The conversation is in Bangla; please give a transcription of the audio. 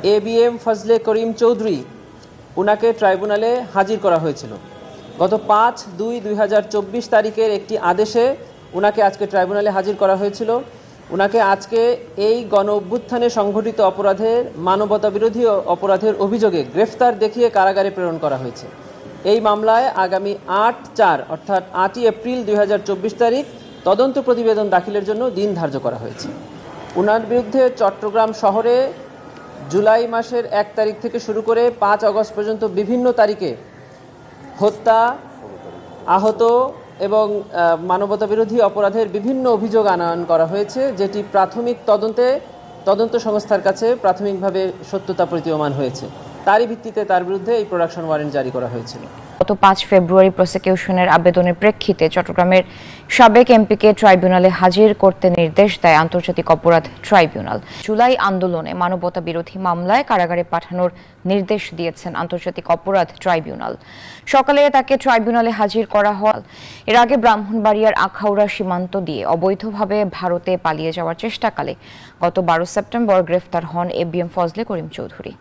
ABM ফজলে করিম চৌধুরী উনাকে ট্রাইব্যুনালে হাজির করা হয়েছিল। গত 5/2/2024 তারিখের একটি আদেশে উনাকে আজকে ট্রাইব্যুনালে হাজির করা হয়েছিল। উনাকে আজকে এই গণ অভ্যুত্থানে সংঘটিত অপরাধের মানবতাবিরোধী অপরাধের অভিযোগে গ্রেফতার দেখিয়ে কারাগারে প্রেরণ করা হয়েছে। এই মামলায় আগামী 8/4 অর্থাৎ 8ই এপ্রিল 2024 তারিখ তদন্ত প্রতিবেদন দাখিলের জন্য দিন ধার্য করা হয়েছে। উনার বিরুদ্ধে চট্টগ্রাম শহরে জুলাই মাসের 1 তারিখ থেকে শুরু করে 5 আগস্ট পর্যন্ত বিভিন্ন তারিখে হত্যা, আহত এবং মানবতাবিরোধী অপরাধের বিভিন্ন অভিযোগ আনয়ন করা হয়েছে, যেটি প্রাথমিক তদন্ত সংস্থার কাছে প্রাথমিকভাবে সত্যতা প্রতীয়মান হয়েছে। তারই ভিত্তিতে তার বিরুদ্ধে এই প্রোডাকশন ওয়ারেন্ট জারি করা হয়েছিল। গত 5 ফেব্রুয়ারি প্রসিকিউশনের আবেদনের প্রেক্ষিতে চট্টগ্রামের সাবেক এমপিকে ট্রাইব্যুনালে হাজির করতে নির্দেশ দেয় আন্তর্জাতিক অপরাধ ট্রাইব্যুনাল। জুলাই আন্দোলনে মানবতা বিরোধী মামলায় কারাগারে পাঠানোর নির্দেশ দিয়েছেন আন্তর্জাতিক অপরাধ ট্রাইব্যুনাল। সকালে তাকে ট্রাইব্যুনালে হাজির করা হয়। এর আগে ব্রাহ্মণবাড়িয়ার আখাউড়া সীমান্ত দিয়ে অবৈধভাবে ভারতে পালিয়ে যাওয়ার চেষ্টাকালে গত 12 সেপ্টেম্বর গ্রেফতার হন ABM ফজলে করিম চৌধুরী।